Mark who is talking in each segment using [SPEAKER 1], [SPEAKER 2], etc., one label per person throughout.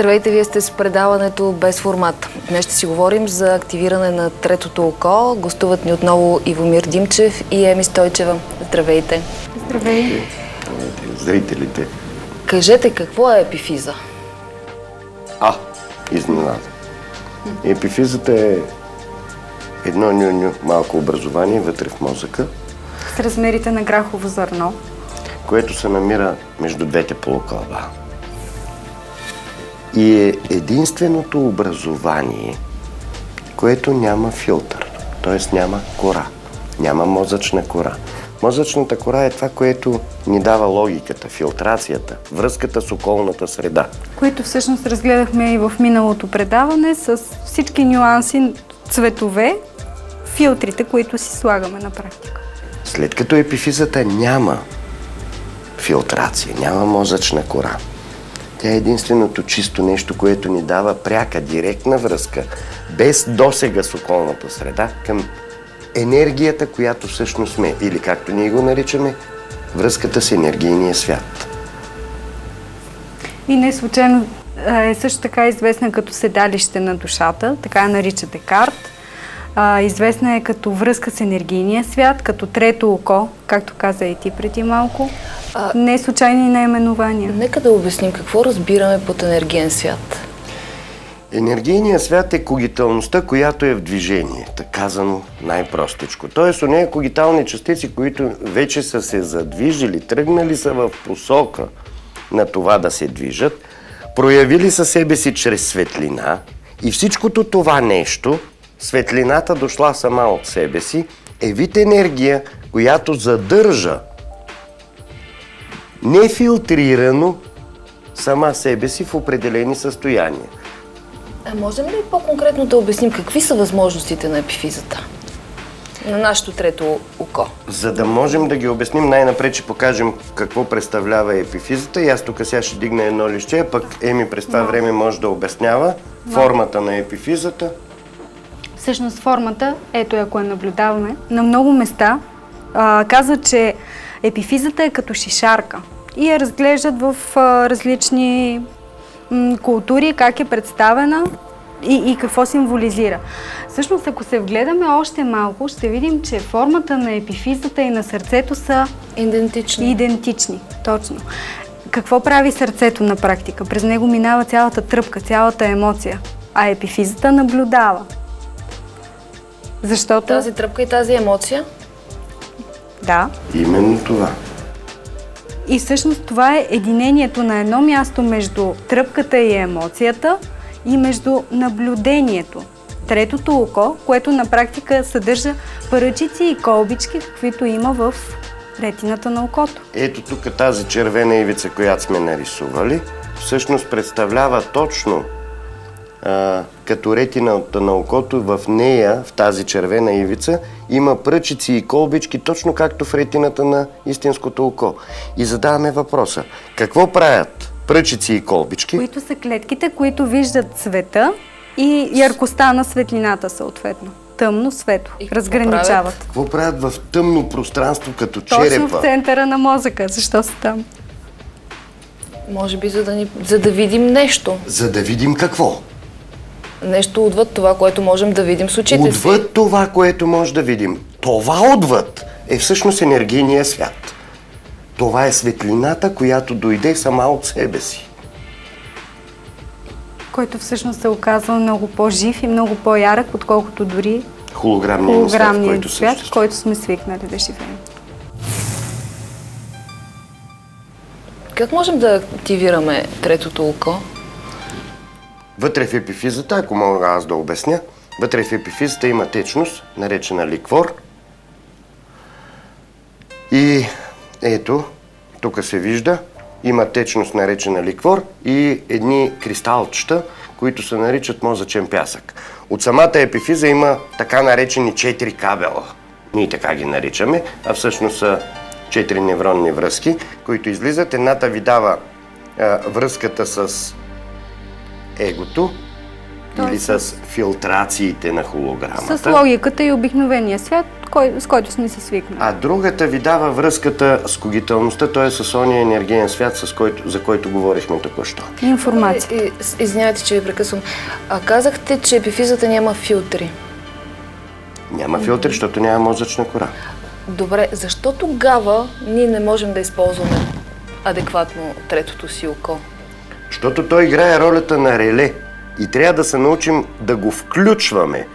[SPEAKER 1] Здравейте, вие сте с предаването Без формат. Днес ще си говорим за активиране на третото око. Гостуват ни отново Ивомир Димчев и Еми Стойчева. Здравейте.
[SPEAKER 2] Здравей.
[SPEAKER 3] Зрителите.
[SPEAKER 1] Кажете, какво е епифиза?
[SPEAKER 3] Изненада. Епифизата е едно ню-ню малко образование вътре в мозъка,
[SPEAKER 2] С размерите на грахово зърно.
[SPEAKER 3] което се намира между двете полукълба. И е единственото образование, което няма филтър, т.е. няма кора, няма мозъчна кора. Мозъчната кора е това, което ни дава логиката, филтрацията, връзката с околната среда.
[SPEAKER 2] Които всъщност разгледахме и в миналото предаване с всички нюанси, цветове, филтрите, които си слагаме на практика.
[SPEAKER 3] След като епифизата няма филтрация, няма мозъчна кора, тя е единственото чисто нещо, което ни дава пряка, директна връзка, без досега с околната среда, към енергията, която всъщност сме, или както ние го наричаме, връзката с енергийния свят.
[SPEAKER 2] И не случайно е също така известна като седалище на душата, така я нарича Декарт. Известна е като връзка с енергийния свят, като трето око, както каза и ти преди малко. Не е случайни наименования.
[SPEAKER 1] Нека да обясним какво разбираме под енергиен свят.
[SPEAKER 3] Енергийният свят е когиталността, която е в движение, така казано най-простичко. Тоест, онея когитални частици, които вече са се задвижили, тръгнали са в посока на това да се движат, проявили са себе си чрез светлина и всичкото това нещо, светлината дошла сама от себе си, е вид енергия, която задържа нефилтрирано сама себе си в определени състояния.
[SPEAKER 1] Можем ли по-конкретно да обясним какви са възможностите на епифизата? На нашето трето око.
[SPEAKER 3] За да можем да ги обясним, най-напред ще покажем какво представлява епифизата и аз тук сега ще дигна едно листче, а пък Еми през това време може да обяснява формата на епифизата.
[SPEAKER 2] Всъщност формата, ето ако я наблюдаваме, на много места казва, че епифизата е като шишарка и я разглеждат в различни култури, как е представена и какво символизира. Всъщност, ако се вгледаме още малко, ще видим, че формата на епифизата и на сърцето са идентични. Точно. Какво прави сърцето на практика? През него минава цялата тръпка, цялата емоция, а епифизата наблюдава. Защото...
[SPEAKER 1] Тази тръпка и тази емоция?
[SPEAKER 2] Да.
[SPEAKER 3] Именно това.
[SPEAKER 2] И всъщност това е единението на едно място между тръпката и емоцията и между наблюдението. Третото око, което на практика съдържа паръчици и колбички, каквито има в ретината на окото.
[SPEAKER 3] Ето тук тази червена ивица, която сме нарисували, всъщност представлява точно като ретината на окото. В нея, в тази червена ивица, има пръчици и колбички, точно както в ретината на истинското око. И задаваме въпроса, какво правят пръчици и колбички?
[SPEAKER 2] Които са клетките, които виждат цвета и яркостта на светлината съответно. Тъмно, светло. Разграничават.
[SPEAKER 3] Какво правят в тъмно пространство, като черепа?
[SPEAKER 2] Точно в центъра на мозъка. Защо са там?
[SPEAKER 1] Може би за да видим нещо.
[SPEAKER 3] За да видим какво?
[SPEAKER 1] Нещо отвъд това, което можем да видим с очите си.
[SPEAKER 3] Отвъд това, което може да видим. Това отвъд е всъщност енергийния свят. Това е светлината, която дойде сама от себе си.
[SPEAKER 2] Който всъщност се оказва много по-жив и много по-ярък, отколкото дори
[SPEAKER 3] холограмният
[SPEAKER 2] свят, в който сме свикнали да живеем.
[SPEAKER 1] Как можем да активираме третото око?
[SPEAKER 3] Вътре в епифизата, ако мога аз да обясня, вътре в епифизата има течност, наречена ликвор. И ето, тук се вижда, има течност, наречена ликвор и едни кристалчета, които се наричат мозъчен пясък. От самата епифиза има така наречени 4 кабела. Ние така ги наричаме, а всъщност са 4 невронни връзки, които излизат. Едната ви дава връзката с егото, или с филтрациите на холограмата.
[SPEAKER 2] С логиката и обикновения свят, с който сме се свикнали.
[SPEAKER 3] А другата ви дава връзката с когиталността, т.е. с ония енергиен свят, за който говорихме току-що.
[SPEAKER 2] Информация.
[SPEAKER 1] Извинявайте, че ви прекъсвам. Казахте, че епифизата няма филтри.
[SPEAKER 3] Няма филтри, защото няма мозъчна кора.
[SPEAKER 1] Добре, защо тогава ние не можем да използваме адекватно третото си око?
[SPEAKER 3] Защото той играе ролята на реле и трябва да се научим да го включваме.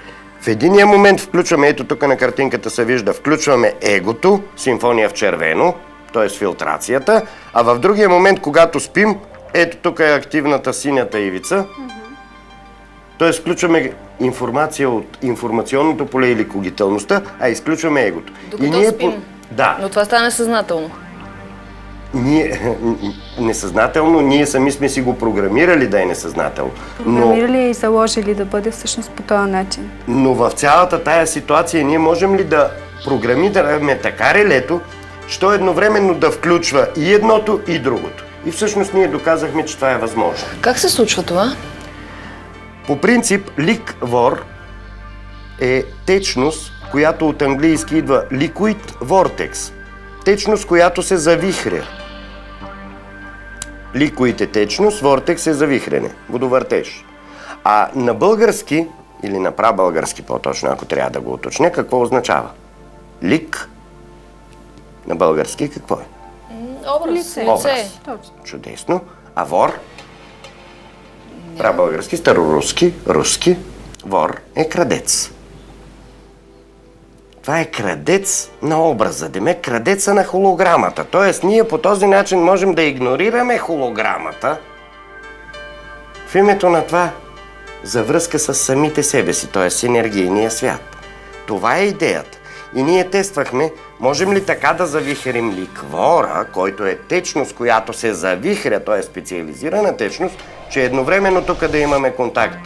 [SPEAKER 3] В единия момент включваме, ето тук на картинката се вижда, включваме егото, симфония в червено, т.е. филтрацията, а в другия момент, когато спим, ето тук е активната синята ивица, т.е. включваме информация от информационното поле или когиталността, а изключваме егото.
[SPEAKER 1] Докато спим.
[SPEAKER 3] Да.
[SPEAKER 1] Но това стане съзнателно.
[SPEAKER 3] Ние, несъзнателно, ние сами сме си го програмирали да е несъзнателно.
[SPEAKER 2] Програмирали и заложили да бъде всъщност по този начин.
[SPEAKER 3] Но в цялата тая ситуация ние можем ли да програмираме така релето, що едновременно да включва и едното, и другото. И всъщност ние доказахме, че това е възможно.
[SPEAKER 1] Как се случва това?
[SPEAKER 3] По принцип, ликвор е течност, която от английски идва liquid vortex. Течност, която се завихря. Liquid е течност, vortex е завихрене, водовъртеж. А на български, или на прабългарски по-точно, ако трябва да го уточня, какво означава? Лик на български какво е?
[SPEAKER 1] Образ.
[SPEAKER 3] Образ. Чудесно. А вор? Прабългарски, староруски, руски. Вор е крадец. Това е крадец на образа, демек крадеца на холограмата. Тоест, ние по този начин можем да игнорираме холограмата в името на това за връзка с самите себе си, т.е. с енергийния свят. Това е идеята. И ние тествахме, можем ли така да завихрим ликвора, който е течност, която се завихря, т.е. специализирана течност, че едновременно тук да имаме контакт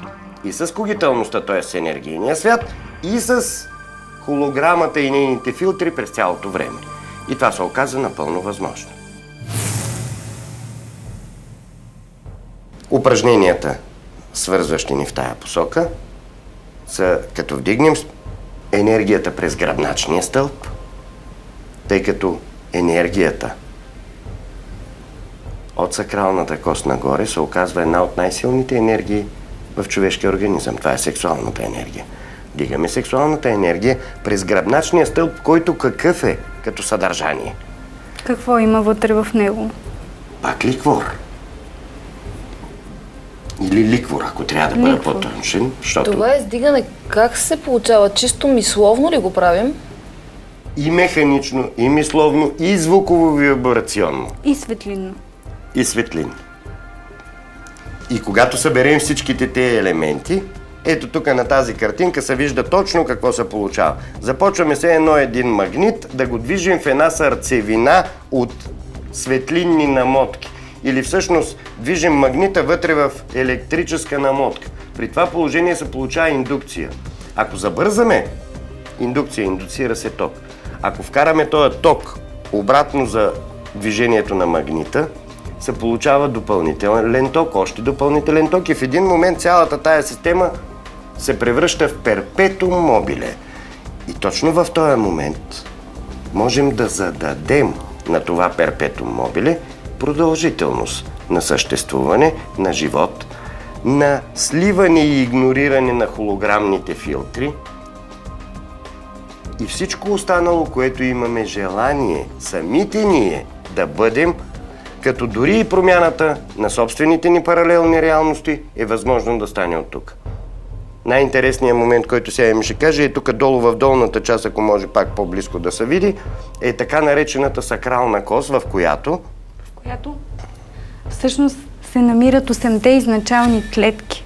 [SPEAKER 3] и с когиталността, т.е. с енергийния свят, и с холограмата и нейните филтри през цялото време. И това се оказа напълно възможно. Упражненията, свързващи ни в тая посока, са като вдигнем енергията през гръбначния стълб, тъй като енергията от сакралната кост нагоре се оказва една от най-силните енергии в човешкия организъм. Това е сексуалната енергия. Дигаме сексуалната енергия през гръбначния стълб, който какъв е като съдържание?
[SPEAKER 2] Какво има вътре в него?
[SPEAKER 3] Пак ликвор. Или ликвор, ако трябва да бъда по-точен, защото
[SPEAKER 1] Това издигане как се получава? Чисто мисловно ли го правим?
[SPEAKER 3] и механично, и мисловно, и звуково-вибрационно,
[SPEAKER 2] И светлинно.
[SPEAKER 3] и светлин. И когато съберем всичките тези елементи, ето тук на тази картинка се вижда точно какво се получава. Започваме се един магнит да го движим в една сърцевина от светлинни намотки. Или всъщност движим магнита вътре в електрическа намотка. При това положение се получава индукция. Ако забързаме, индуцира се ток. Ако вкараме този ток обратно за движението на магнита, се получава допълнителен ток, още допълнителен ток и в един момент цялата тая система се превръща в перпетум мобиле. И точно в този момент можем да зададем на това перпетум мобиле продължителност на съществуване, на живот, на сливане и игнориране на холограмните филтри и всичко останало, което имаме желание самите ние да бъдем, като дори и промяната на собствените ни паралелни реалности е възможно да стане от тук. Най-интересният момент, който сега ми ще каже, е тук долу в долната част, ако може пак по-близко да се види, е така наречената сакрална кост, в която
[SPEAKER 2] всъщност се намират 8-те изначални клетки.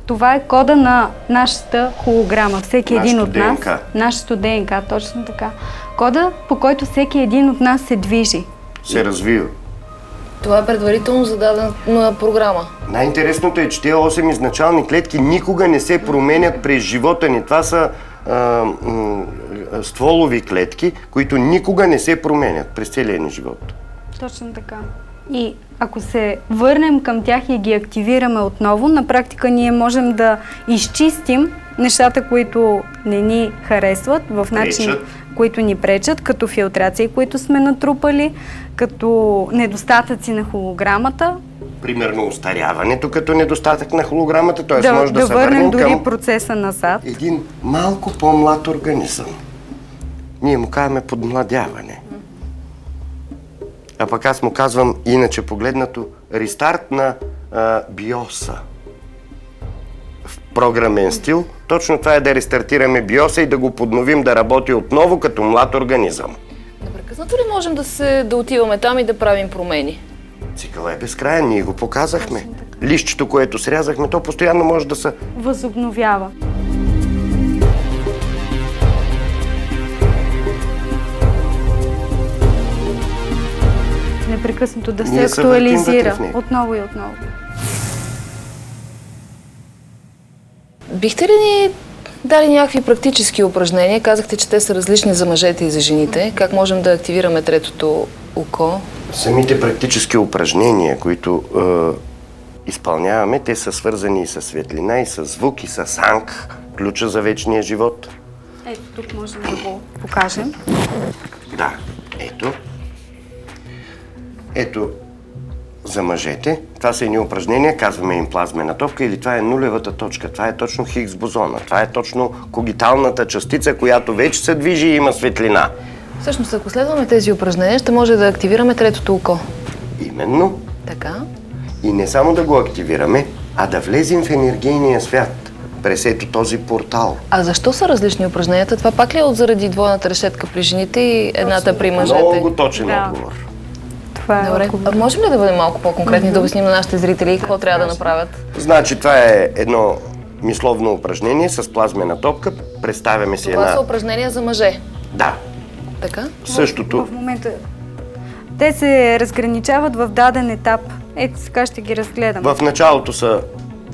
[SPEAKER 2] Това е кода на нашата холограма. Всеки един от нас. Нашето ДНК, точно така. Кода, по който всеки един от нас се движи.
[SPEAKER 3] Се развива.
[SPEAKER 1] Това е предварително зададена програма.
[SPEAKER 3] Най-интересното е, че тези 8 изначални клетки никога не се променят през живота ни. Това са стволови клетки, които никога не се променят през целия ни живот.
[SPEAKER 2] Точно така. И ако се върнем към тях и ги активираме отново, на практика ние можем да изчистим нещата, които не ни харесват, в начин, които ни пречат, като филтрации, които сме натрупали, като недостатъци на холограмата.
[SPEAKER 3] Примерно устаряването като недостатък на холограмата, т.е. може да се
[SPEAKER 2] върнем
[SPEAKER 3] върнем
[SPEAKER 2] дори
[SPEAKER 3] към
[SPEAKER 2] процеса назад.
[SPEAKER 3] един малко по-млад организъм. Ние му казваме подмладяване. А пък аз му казвам, иначе погледнато, рестарт на биоса. В програмен стил, точно това е да рестартираме биоса и да го подновим да работи отново като млад организъм.
[SPEAKER 1] Непрекъснато ли можем да отиваме там и да правим промени?
[SPEAKER 3] Цикъл е безкрайен, ние го показахме. Листчето, което срязахме, то постоянно може да се...
[SPEAKER 2] Възобновява. Непрекъснато да се
[SPEAKER 3] Ние се въртим вътре
[SPEAKER 2] актуализира
[SPEAKER 3] в него.
[SPEAKER 2] отново и отново.
[SPEAKER 1] Бихте ли ни дали някакви практически упражнения? Казахте, че те са различни за мъжете и за жените. Как можем да активираме третото око?
[SPEAKER 3] Самите практически упражнения, които изпълняваме, те са свързани и с светлина, и с звук, и с анг, ключа за вечния живот.
[SPEAKER 2] Ето тук можем да го покажем.
[SPEAKER 3] Да, ето. Ето за мъжете. Това са едни упражнения, казваме им плазмена топка, или това е нулевата точка. Това е точно Хигс бозона. Това е точно когиталната частица, която вече се движи и има светлина.
[SPEAKER 1] Всъщност, ако следваме тези упражнения, ще може да активираме третото око.
[SPEAKER 3] Именно.
[SPEAKER 1] Така.
[SPEAKER 3] И не само да го активираме, а да влезем в енергийния свят през ето този портал.
[SPEAKER 1] А защо са различни упражненията? Това пак ли е заради двойната решетка при жените и едната при мъжете?
[SPEAKER 3] Много точен
[SPEAKER 2] Да.
[SPEAKER 3] отговор.
[SPEAKER 2] Това е
[SPEAKER 1] Добре.
[SPEAKER 2] отговор.
[SPEAKER 1] А можем ли да бъдем малко по-конкретни, да обясним на нашите зрители какво трябва да направят?
[SPEAKER 3] Значи това е едно мисловно упражнение с плазмена топка. Представяме си
[SPEAKER 1] Това
[SPEAKER 3] една...
[SPEAKER 1] са упражнения за мъже.
[SPEAKER 3] Да,
[SPEAKER 1] Така?
[SPEAKER 3] същото.
[SPEAKER 2] В момента те се разграничават в даден етап. Ето сега ще ги разгледаме.
[SPEAKER 3] В началото са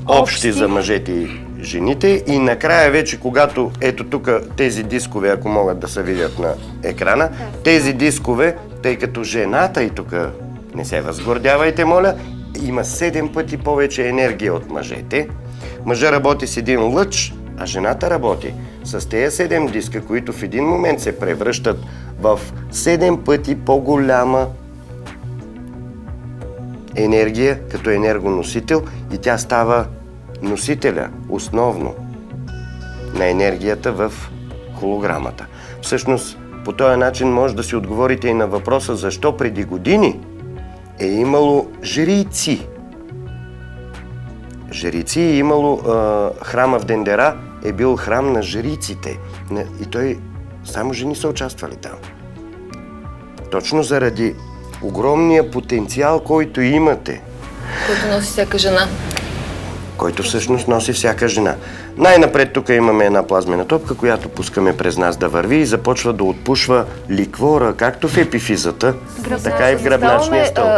[SPEAKER 3] общи
[SPEAKER 2] Общи.
[SPEAKER 3] за мъжете и жените и накрая вече, когато ето тук тези дискове, ако могат да се видят на екрана, тези дискове, тъй като жената и тук не се възгордявайте, моля, има 7 пъти повече енергия от мъжете. Мъжа работи с един лъч, а жената работи с тези 7 диска, които в един момент се превръщат в 7 пъти по-голяма енергия като енергоносител и тя става носителя, основно, на енергията в холограмата. Всъщност, по този начин може да си отговорите и на въпроса защо преди години е имало жрици. Жрици е имало храма в Дендера, е бил храм на жриците. И той, само жени са участвали там. Точно заради огромния потенциал, който имате,
[SPEAKER 1] Който носи всяка жена.
[SPEAKER 3] който всъщност носи всяка жена. Най-напред тук имаме една плазмена топка, която пускаме през нас да върви и започва да отпушва ликвора, както в епифизата, така и в гръбначния стълб.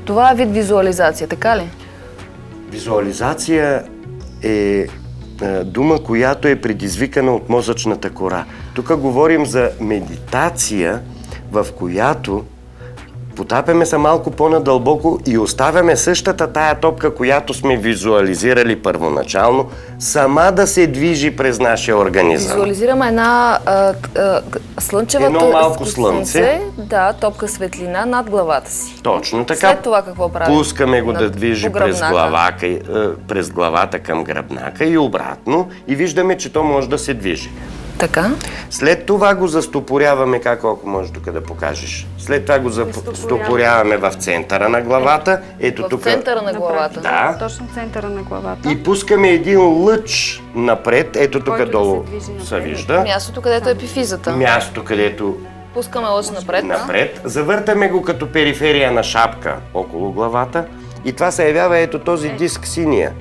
[SPEAKER 1] Това е вид визуализация, така ли?
[SPEAKER 3] Визуализация е дума, която е предизвикана от мозъчната кора. Тук говорим за медитация, в която потапяме се малко по-надълбоко и оставяме същата тая топка, която сме визуализирали първоначално, сама да се движи през нашия организъм.
[SPEAKER 1] Визуализираме една слънчева
[SPEAKER 3] Едно малко слънце.
[SPEAKER 1] Да, топка светлина над главата си.
[SPEAKER 3] Точно така.
[SPEAKER 1] След това какво правим?
[SPEAKER 3] Пускаме го да
[SPEAKER 1] Над-
[SPEAKER 3] движи
[SPEAKER 1] по гръбнака.
[SPEAKER 3] през главата към гръбнака и обратно и виждаме, че то може да се движи.
[SPEAKER 1] Така.
[SPEAKER 3] След това го застопоряваме, ако можеш тук да покажеш. След това го застопоряваме в центъра на главата. Ето
[SPEAKER 1] В
[SPEAKER 3] тук.
[SPEAKER 1] центъра на главата.
[SPEAKER 3] Да.
[SPEAKER 2] Точно в центъра на главата.
[SPEAKER 3] И пускаме един лъч напред. Ето тук
[SPEAKER 2] Който да
[SPEAKER 3] долу
[SPEAKER 2] се движи
[SPEAKER 3] се
[SPEAKER 2] напред.
[SPEAKER 3] вижда.
[SPEAKER 1] Мястото, където е епифизата.
[SPEAKER 3] Място, където
[SPEAKER 1] Пускаме лъч напред.
[SPEAKER 3] напред. Завъртаме го като периферия на шапка около главата. И това се явява ето този диск синия.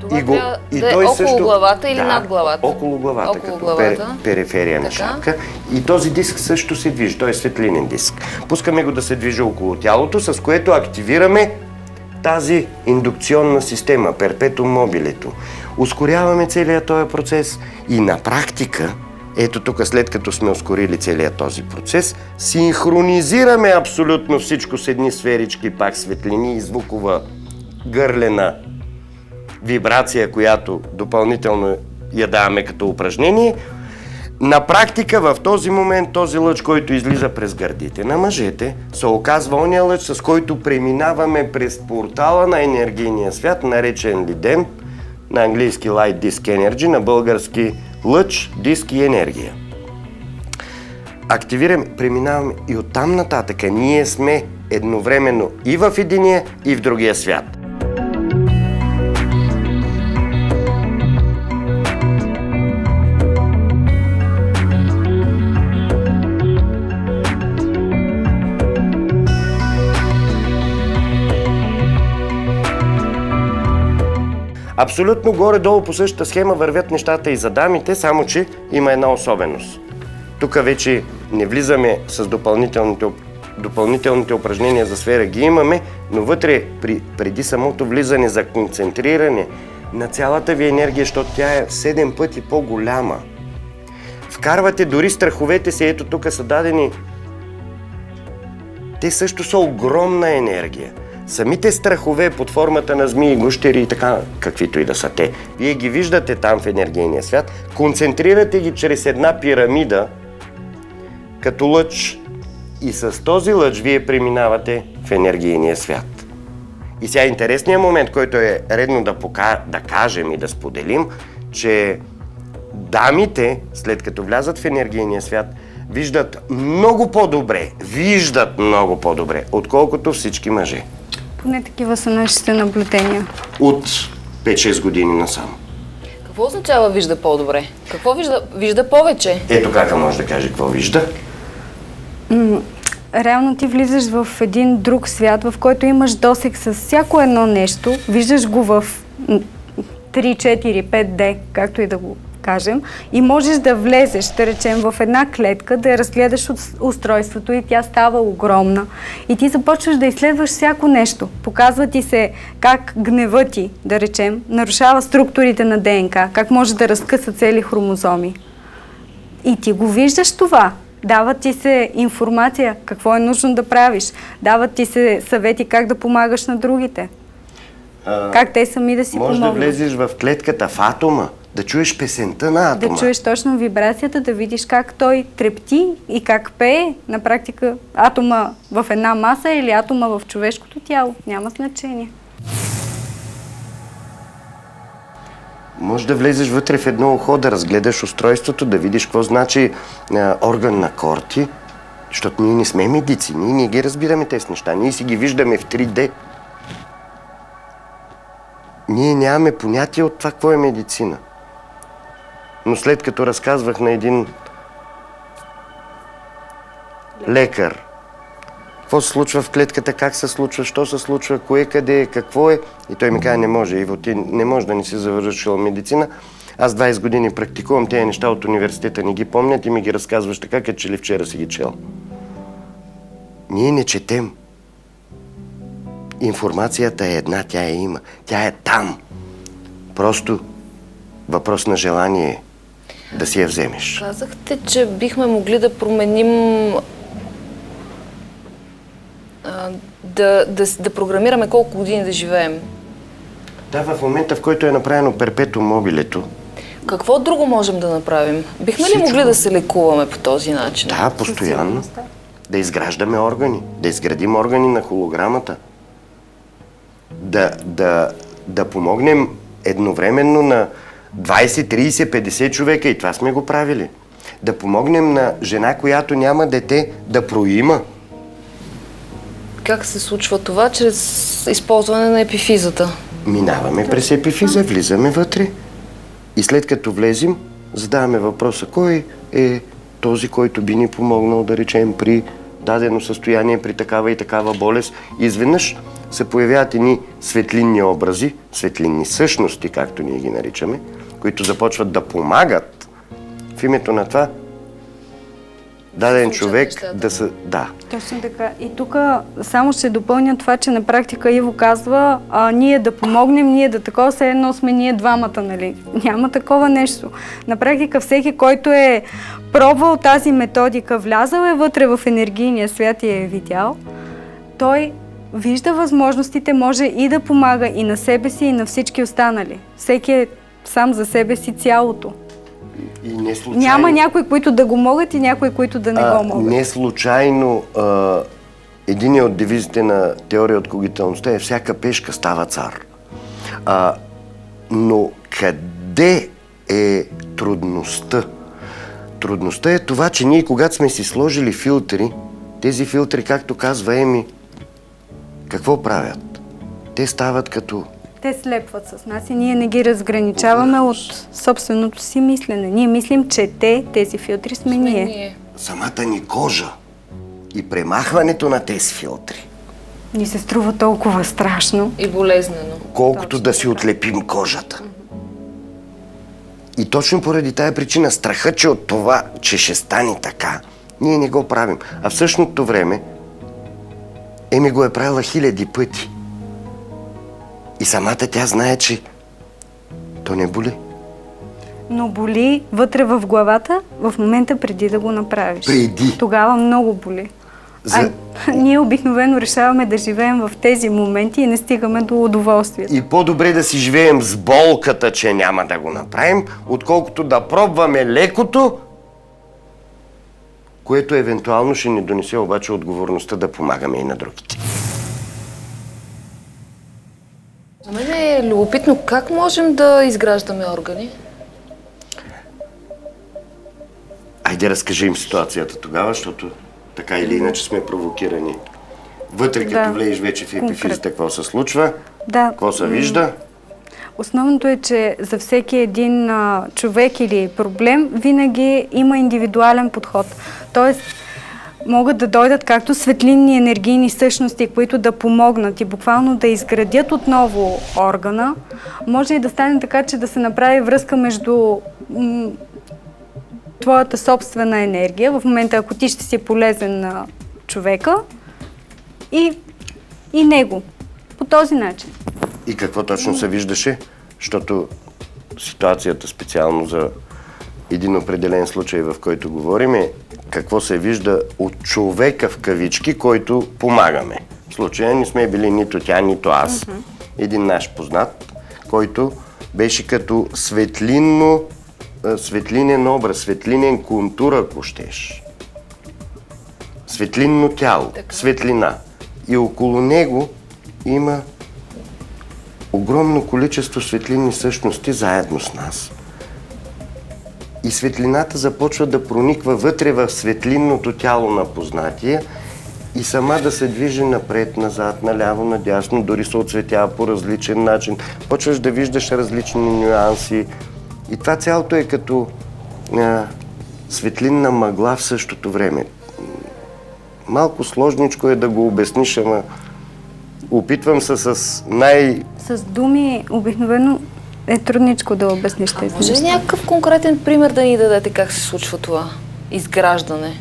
[SPEAKER 1] Това
[SPEAKER 3] И го-
[SPEAKER 1] трябва
[SPEAKER 3] и
[SPEAKER 1] да е
[SPEAKER 3] той
[SPEAKER 1] около
[SPEAKER 3] също-
[SPEAKER 1] главата или
[SPEAKER 3] Да,
[SPEAKER 1] над главата?
[SPEAKER 3] около главата,
[SPEAKER 1] Около
[SPEAKER 3] като
[SPEAKER 1] главата.
[SPEAKER 3] периферия на
[SPEAKER 1] Така.
[SPEAKER 3] шапка. И този диск също се движи, той е светлинен диск. Пускаме го да се движи около тялото, с което активираме тази индукционна система, перпетум мобилето. Ускоряваме целият този процес и на практика Ето тук, след като сме ускорили целият този процес, синхронизираме абсолютно всичко с едни сферички, пак светлини и звукова гърлена вибрация, която допълнително я даваме като упражнение. На практика в този момент този лъч, който излиза през гърдите на мъжете, се оказва ония лъч, с който преминаваме през портала на енергийния свят, наречен лиден, на английски Light Disk Energy, на български лъч, диск и енергия. Активираме, преминаваме и оттам нататък. Ние сме едновременно и в единия, и в другия свят. Абсолютно горе-долу по същата схема вървят нещата и за дамите, само че има една особеност. Тук вече не влизаме с допълнителните упражнения за сфера, ги имаме, но вътре преди самото влизане за концентриране на цялата ви енергия, защото тя е 7 пъти по-голяма. Вкарвате дори страховете си, ето тук са дадени. Те също са огромна енергия. Самите страхове под формата на змии, гущери и така, каквито и да са те, вие ги виждате там в енергийния свят, концентрирате ги чрез една пирамида, като лъч, и с този лъч вие преминавате в енергийния свят. И сега интересният момент, който е редно да кажем и да споделим, че дамите, след като влязат в енергийния свят, виждат много по-добре, отколкото всички мъже.
[SPEAKER 2] Поне такива са нашите наблюдения.
[SPEAKER 3] От 5-6 години насам.
[SPEAKER 1] Какво означава вижда по-добре? Какво вижда повече?
[SPEAKER 3] Ето как може да каже какво вижда.
[SPEAKER 2] Реално ти влизаш в един друг свят, в който имаш досег с всяко едно нещо, виждаш го в 3, 4, 5D, както и да го кажем, и можеш да влезеш, да речем, в една клетка, да я разгледаш от устройството и тя става огромна. И ти започваш да изследваш всяко нещо. Показва ти се как гнева ти, да речем, нарушава структурите на ДНК, как може да разкъса цели хромозоми. И ти го виждаш това. Дават ти се информация какво е нужно да правиш. Дават ти се съвети как да помагаш на другите. Как те сами да си помогнат.
[SPEAKER 3] Може да влезеш в клетката, в атома, да чуеш песента на атома.
[SPEAKER 2] Да чуеш точно вибрацията, да видиш как той трепти и как пее. На практика атома в една маса или атома в човешкото тяло. Няма значение.
[SPEAKER 3] Може да влезеш вътре в едно ухо, да разгледаш устройството, да видиш какво значи орган на Корти, защото ние не сме медици, ние не ги разбираме тези неща, ние си ги виждаме в 3D. Ние нямаме понятие от това какво е медицина. Но след като разказвах на един лекар какво се случва в клетката, как се случва, що се случва, кое, къде, какво е, и той ми каза, не може, Иво, ти не може да не си завършил медицина. Аз 20 години практикувам тези неща от университета, не ги помнят и ми ги разказваш така, като че ли вчера си ги чел. Ние не четем. Информацията е една, тя я има. Тя е там. Просто въпрос на желание да си я вземеш.
[SPEAKER 1] Казахте, че бихме могли да променим, да програмираме колко години да живеем.
[SPEAKER 3] Да, в момента, в който е направено перпетуум мобилето.
[SPEAKER 1] Какво друго можем да направим? Бихме ли могли да се лекуваме по този начин?
[SPEAKER 3] Да, постоянно. Да изграждаме органи, да изградим органи на холограмата. Да помогнем едновременно на 20, 30, 50 човека, и това сме го правили. Да помогнем на жена, която няма дете, да проима.
[SPEAKER 1] Как се случва това? Чрез използване на епифизата.
[SPEAKER 3] Минаваме през епифиза, влизаме вътре и след като влезем, задаваме въпроса, кой е този, който би ни помогнал, да речем, при дадено състояние, при такава и такава болест. И изведнъж се появяват едни светлинни образи, светлинни същности, както ние ги наричаме, които започват да помагат в името на това даден
[SPEAKER 1] случат
[SPEAKER 3] човек
[SPEAKER 1] нещата.
[SPEAKER 3] да се... Да.
[SPEAKER 2] Точно така. И тук само ще допълня това, че на практика Иво казва, ние да помогнем, ние да такова, все едно сме ние двамата, нали? Няма такова нещо. На практика всеки, който е пробвал тази методика, влязал е вътре в енергийния свят и е видял, той вижда възможностите, може и да помага и на себе си, и на всички останали. Всеки е сам за себе си цялото.
[SPEAKER 3] И не случайно...
[SPEAKER 2] Няма някои, които да го могат и някои, които да не го могат.
[SPEAKER 3] Не случайно един от девизите на теория от когиталността е всяка пешка става цар. Но къде е трудността? Трудността е това, че ние когато сме си сложили филтри, тези филтри, както казва Еми, какво правят? Те стават като...
[SPEAKER 2] Те слепват с нас и ние не ги разграничаваме от собственото си мислене. Ние мислим, че тези филтри сме ние.
[SPEAKER 3] Самата ни кожа и премахването на тези филтри,
[SPEAKER 2] Ни се струва толкова страшно.
[SPEAKER 1] И болезнено.
[SPEAKER 3] колкото да си отлепим кожата. И точно поради тая причина страха, че от това, че ще стане така, ние не го правим. А в същото време Еми го е правила хиляди пъти. И самата тя знае, че то не боли.
[SPEAKER 2] Но боли вътре в главата в момента преди да го направиш.
[SPEAKER 3] Преди.
[SPEAKER 2] Тогава много боли. Ние обикновено решаваме да живеем в тези моменти и не стигаме до удоволствието.
[SPEAKER 3] И по-добре да си живеем с болката, че няма да го направим, отколкото да пробваме лекото, което евентуално ще ни донесе обаче отговорността да помагаме и на другите.
[SPEAKER 1] За мен е любопитно как можем да изграждаме органи.
[SPEAKER 3] Айде разкажи им ситуацията тогава, защото така или иначе сме провокирани. Вътре, като влезеш вече в епифизата, какво се случва?
[SPEAKER 2] Да.
[SPEAKER 3] Какво се вижда?
[SPEAKER 2] Основното е, че за всеки един човек или проблем винаги има индивидуален подход. Тоест, могат да дойдат както светлинни енергийни същности, които да помогнат и буквално да изградят отново органа. Може и да стане така, че да се направи връзка между твоята собствена енергия, в момента ако ти ще си полезен на човека и него. По този начин.
[SPEAKER 3] И какво точно се виждаше? Защото ситуацията специално за един определен случай, в който говорим, е какво се вижда от човека в кавички, който помагаме. В случая не сме били нито тя, нито аз. Един наш познат, който беше като светлинен образ, светлинен контур, ако щеш. Светлинно тяло, светлина. И около него има огромно количество светлинни същности заедно с нас. И светлината започва да прониква вътре в светлинното тяло на познатия и сама да се движи напред, назад, наляво, надясно, дори се отцветява по различен начин. Почваш да виждаш различни нюанси. И това цялото е като светлинна мъгла в същото време. Малко сложничко е да го обясниш, ама опитвам се с
[SPEAKER 2] С думи обикновено е трудничко да обясниш тези
[SPEAKER 1] Може ли
[SPEAKER 2] неща.
[SPEAKER 1] някакъв конкретен пример да ни дадете как се случва това изграждане?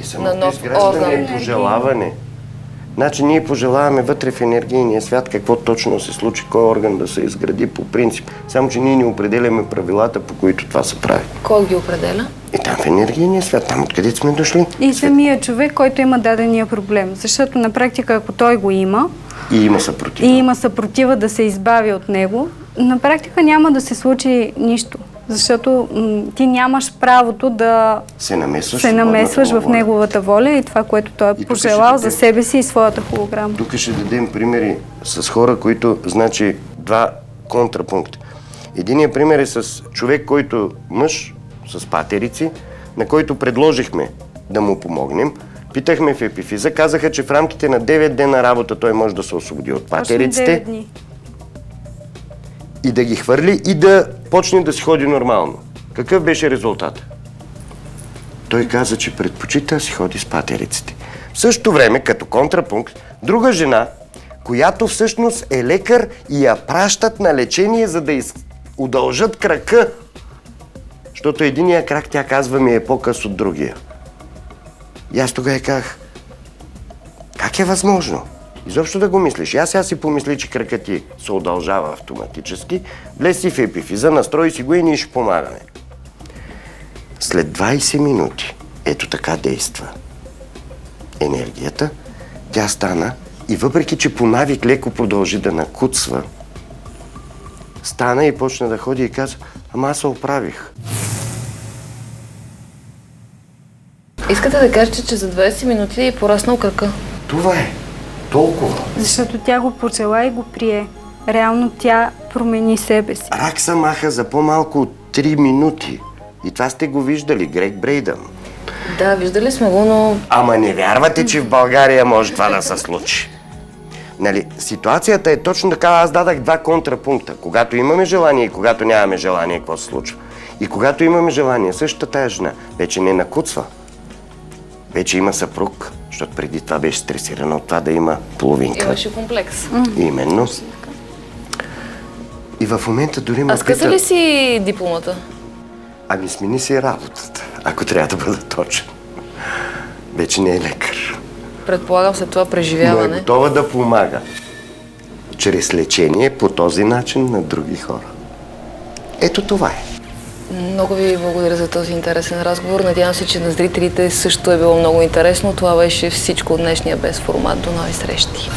[SPEAKER 3] самото
[SPEAKER 1] на нов
[SPEAKER 3] изграждане
[SPEAKER 1] орган.
[SPEAKER 3] е пожелаване. Значи ние пожелаваме вътре в енергийния свят какво точно се случи, кой орган да се изгради по принцип. Само, че ние не определяме правилата, по които това се прави.
[SPEAKER 1] Кой ги определя?
[SPEAKER 3] И там в енергийния свят, там откъде сме дошли.
[SPEAKER 2] И самия човек, който има дадения проблем. Защото на практика, ако той го има,
[SPEAKER 3] И има съпротива.
[SPEAKER 2] и има съпротива да се избави от него, на практика няма да се случи нищо. Защото ти нямаш правото да
[SPEAKER 3] се намесваш,
[SPEAKER 2] в неговата воля и това, което той е
[SPEAKER 3] тук
[SPEAKER 2] пожелал
[SPEAKER 3] ще
[SPEAKER 2] за себе си и своята холограма.
[SPEAKER 3] Тук ще дадем примери с хора, които, значи, два контрапункта. Единият пример е с човек, който мъж, с патерици, на който предложихме да му помогнем. Питахме в епифиза, казаха, че в рамките на 9 дена работа той може да се освободи от патериците.
[SPEAKER 2] 9 дни.
[SPEAKER 3] И да ги хвърли и да почне да си ходи нормално. Какъв беше резултат? Той каза, че предпочита да си ходи с патериците. В същото време, като контрапункт, друга жена, която всъщност е лекар и я пращат на лечение, за да удължат крака. Защото единия крак, тя казва, ми е по-къс от другия. И аз тогава казах, как е възможно? Изобщо да го мислиш. Аз сега си помисли, че кръкът ти се удължава автоматически, влез си в епифиза, настрой си го и ние ще помагаме. След 20 минути, ето така действа енергията, тя стана и въпреки, че по навик леко продължи да накуцва, стана и почна да ходи и каза, ама аз се оправих.
[SPEAKER 1] Искате да кажете, че за 20 минути е пораснал кръка?
[SPEAKER 3] Това е. Толкова.
[SPEAKER 2] Защото тя го почела и го прие. Реално тя промени себе си.
[SPEAKER 3] Рак се маха за по-малко от 3 минути. И това сте го виждали, Грег Брейдън.
[SPEAKER 1] Да, виждали сме го, но...
[SPEAKER 3] Ама не вярвате, че в България може това да се случи. Нали, ситуацията е точно така, аз дадах 2 контрапункта. Когато имаме желание и когато нямаме желание, какво се случва? И когато имаме желание, същата тая жена вече не накуцва. Вече има съпруг, защото преди това беше стресирана от това да има половинка.
[SPEAKER 1] Имаше комплекс.
[SPEAKER 3] Именно. И в момента дори ме
[SPEAKER 1] А скъса ли си дипломата?
[SPEAKER 3] Ами смени си работата, ако трябва да бъда точен. Вече не е лекар.
[SPEAKER 1] Предполагам след това
[SPEAKER 3] Но е
[SPEAKER 1] преживяване.
[SPEAKER 3] готова да помага. Чрез лечение по този начин на други хора. Ето това е.
[SPEAKER 1] Много ви благодаря за този интересен разговор. Надявам се, че на зрителите също е било много интересно. Това беше всичко от днешния Без формат. До нови срещи!